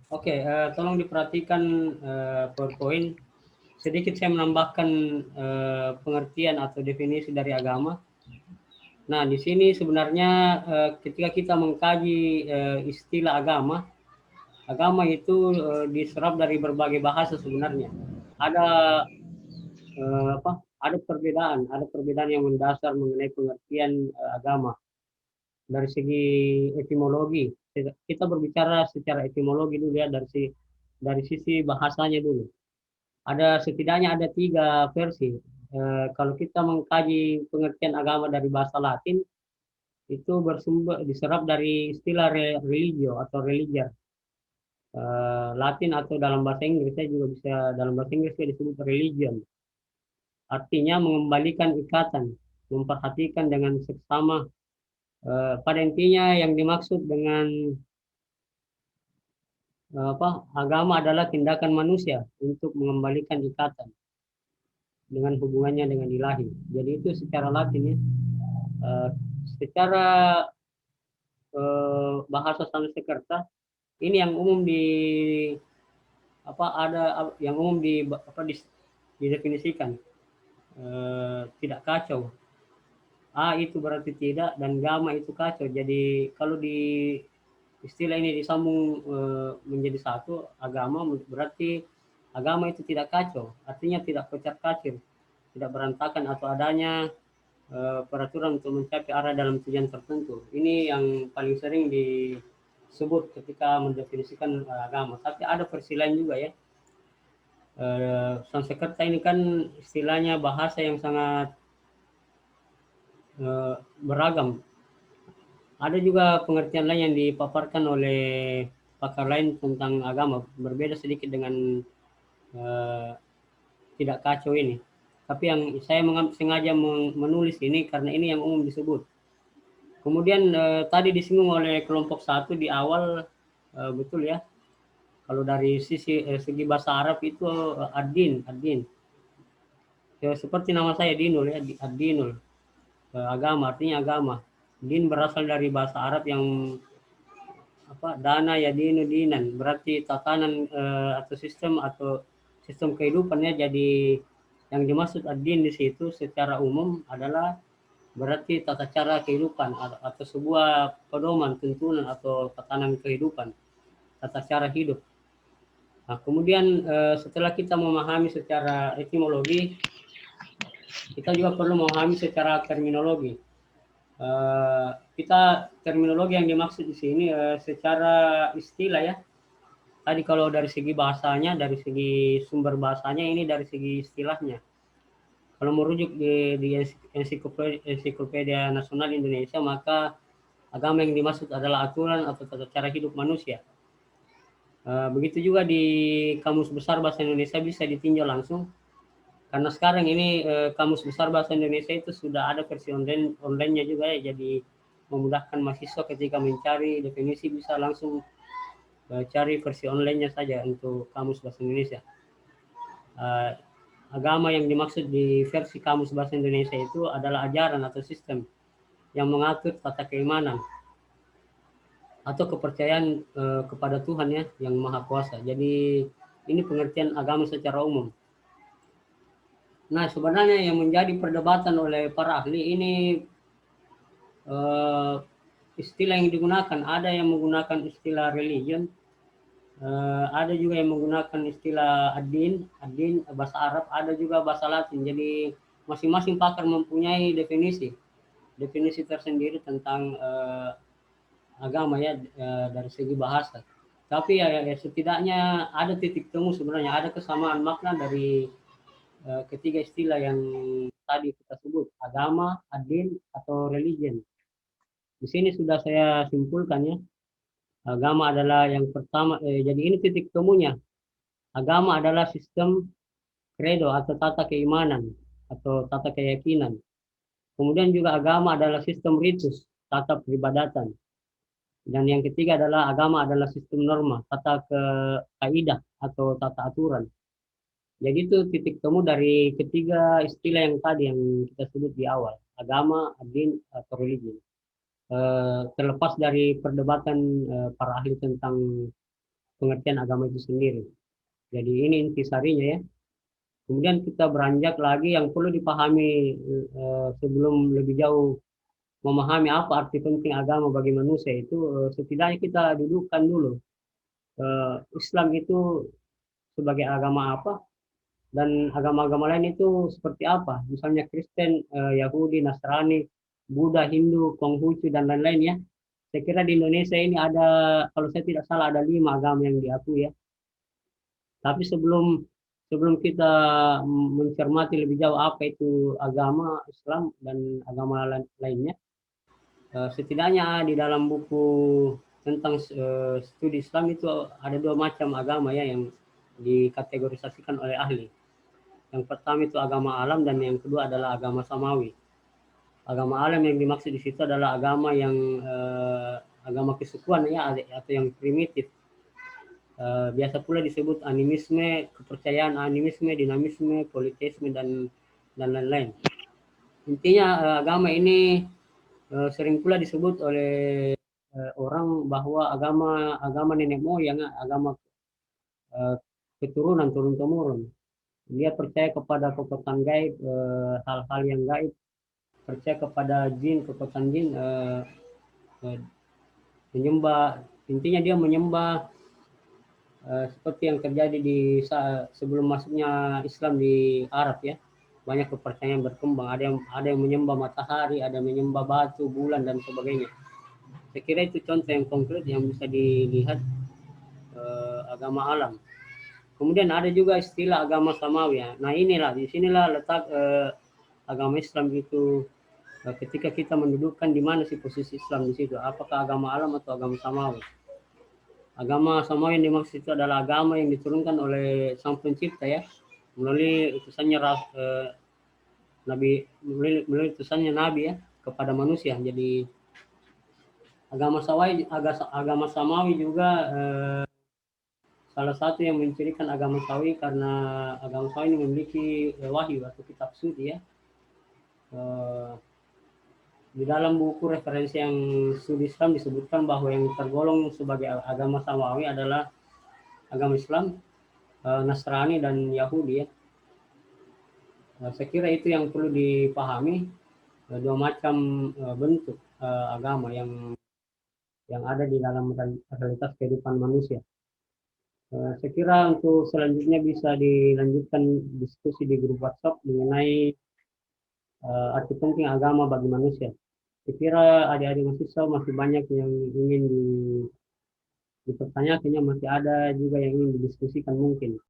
Oke, tolong diperhatikan PowerPoint. Sedikit saya menambahkan pengertian atau definisi dari agama. Nah, di sini sebenarnya ketika kita mengkaji istilah agama, agama itu diserap dari berbagai bahasa sebenarnya. Ada ada perbedaan yang mendasar mengenai pengertian agama dari segi etimologi. Kita berbicara secara etimologi dulu ya, dari sisi bahasanya dulu. Setidaknya ada tiga versi. Kalau kita mengkaji pengertian agama dari bahasa Latin, itu bersumber diserap dari istilah religio atau religiar. Latin atau dalam bahasa Inggris juga bisa, dalam bahasa Inggris juga disebut religion. Artinya mengembalikan ikatan, memperhatikan dengan seksama. Pada intinya yang dimaksud dengan agama adalah tindakan manusia untuk mengembalikan ikatan dengan hubungannya dengan ilahi. Jadi itu secara Latin ya. Uh, Secara bahasa Sanskerta ini yang umum di yang umum didefinisikan tidak kacau. Itu berarti tidak dan gamma itu kacau. Jadi kalau di istilah ini disambung menjadi satu, agama berarti agama itu tidak kacau, artinya tidak kocar kacir, tidak berantakan atau adanya peraturan untuk mencapai arah dalam tujuan tertentu. Ini yang paling sering disebut ketika mendefinisikan agama. Tapi ada versi lain juga ya. Sanskerta ini kan istilahnya bahasa yang sangat beragam. Ada juga pengertian lain yang dipaparkan oleh pakar lain tentang agama, berbeda sedikit dengan uh, tidak kacau ini. Tapi yang saya sengaja menulis ini karena ini yang umum disebut. Kemudian tadi disinggung oleh kelompok satu di awal, betul ya. Kalau dari segi bahasa Arab itu ad-din, ad-din. Ya, seperti nama saya Dinul ya, ad-dinul. Agama artinya agama. Din berasal dari bahasa Arab yang dana ya dinu dinan, berarti tatanan atau sistem kehidupannya. Jadi yang dimaksud ad-din di situ secara umum adalah berarti tata cara kehidupan atau sebuah pedoman, tuntunan atau tatanan kehidupan, tata cara hidup. Nah, kemudian setelah kita memahami secara etimologi, kita juga perlu memahami secara terminologi. Kita terminologi yang dimaksud di sini secara istilah ya. Tadi kalau dari segi bahasanya, dari segi sumber bahasanya, ini dari segi istilahnya. Kalau merujuk di Ensiklopedia Nasional Indonesia, maka agama yang dimaksud adalah aturan atau tata cara hidup manusia. Begitu juga di Kamus Besar Bahasa Indonesia bisa ditinjau langsung. Karena sekarang ini Kamus Besar Bahasa Indonesia itu sudah ada versi online-nya juga ya, jadi memudahkan mahasiswa ketika mencari definisi bisa langsung cari versi online-nya saja untuk Kamus Bahasa Indonesia. Agama yang dimaksud di versi Kamus Bahasa Indonesia itu adalah ajaran atau sistem yang mengatur tata keimanan atau kepercayaan kepada Tuhan ya yang Maha Kuasa. Jadi ini pengertian agama secara umum. Nah, sebenarnya yang menjadi perdebatan oleh para ahli ini istilah yang digunakan. Ada yang menggunakan istilah religion, ada juga yang menggunakan istilah ad-din bahasa Arab, ada juga bahasa Latin. Jadi masing-masing pakar mempunyai definisi tersendiri tentang agama ya dari segi bahasa. Tapi ya setidaknya ada titik temu sebenarnya, ada kesamaan makna dari ketiga istilah yang tadi kita sebut, agama, ad-din atau religion. Di sini sudah saya simpulkan ya. Agama adalah yang pertama, jadi ini titik temunya. Agama adalah sistem credo atau tata keimanan atau tata keyakinan. Kemudian juga agama adalah sistem ritus, tata peribadatan. Dan yang ketiga adalah agama adalah sistem norma, tata kaidah atau tata aturan. Jadi itu titik temu dari ketiga istilah yang tadi yang kita sebut di awal, agama, din, atau religion. Terlepas dari perdebatan para ahli tentang pengertian agama itu sendiri. Jadi ini intisarinya ya. Kemudian kita beranjak lagi yang perlu dipahami sebelum lebih jauh memahami apa arti penting agama bagi manusia itu, setidaknya kita dudukkan dulu Islam itu sebagai agama apa dan agama-agama lain itu seperti apa. Misalnya Kristen, Yahudi, Nasrani, Buddha, Hindu, Konghucu dan lain-lain ya. Saya kira di Indonesia ini ada, kalau saya tidak salah ada 5 agama yang diakui ya. Tapi sebelum sebelum kita mencermati lebih jauh apa itu agama Islam dan agama lainnya, setidaknya di dalam buku tentang studi Islam itu ada 2 macam agama ya yang dikategorisasikan oleh ahli. Yang pertama itu agama alam dan yang kedua adalah agama samawi. Agama alam yang dimaksud di situ adalah agama yang agama kesukuan ya atau yang primitif. Biasa pula disebut animisme, kepercayaan animisme, dinamisme, politeisme dan lain-lain. Intinya agama ini sering pula disebut oleh orang bahwa agama nenek moyang, agama keturunan turun temurun. Dia percaya kepada kekuatan gaib, hal-hal yang gaib, percaya kepada jin, kekuatan jin, menyembah. Intinya dia menyembah seperti yang terjadi di sebelum masuknya Islam di Arab ya, banyak kepercayaan berkembang. Ada yang menyembah matahari, ada yang menyembah batu, bulan dan sebagainya. Saya kira itu contoh yang konkret yang bisa dilihat agama alam. Kemudian ada juga istilah agama samawi ya. Nah inilah di sinilah letak agama Islam itu ketika kita mendudukkan di mana sih posisi Islam di situ. Apakah agama alam atau agama samawi? Agama samawi yang dimaksud itu adalah agama yang diturunkan oleh Sang Pencipta ya, melalui utusannya Nabi, melalui utusannya Nabi ya kepada manusia. Jadi agama samawi juga salah satu yang mencirikan agama samawi karena agama samawi ini memiliki wahyu atau kitab suci ya. Di dalam buku referensi yang studi Islam disebutkan bahwa yang tergolong sebagai agama samawi adalah agama Islam, Nasrani dan Yahudi ya. Saya kira itu yang perlu dipahami, 2 macam bentuk agama yang ada di dalam realitas kehidupan manusia. Saya kira untuk selanjutnya bisa dilanjutkan diskusi di grup WhatsApp mengenai arti penting agama bagi manusia. Saya kira adik-adik mahasiswa masih banyak yang ingin dipertanyakannya, masih ada juga yang ingin didiskusikan mungkin.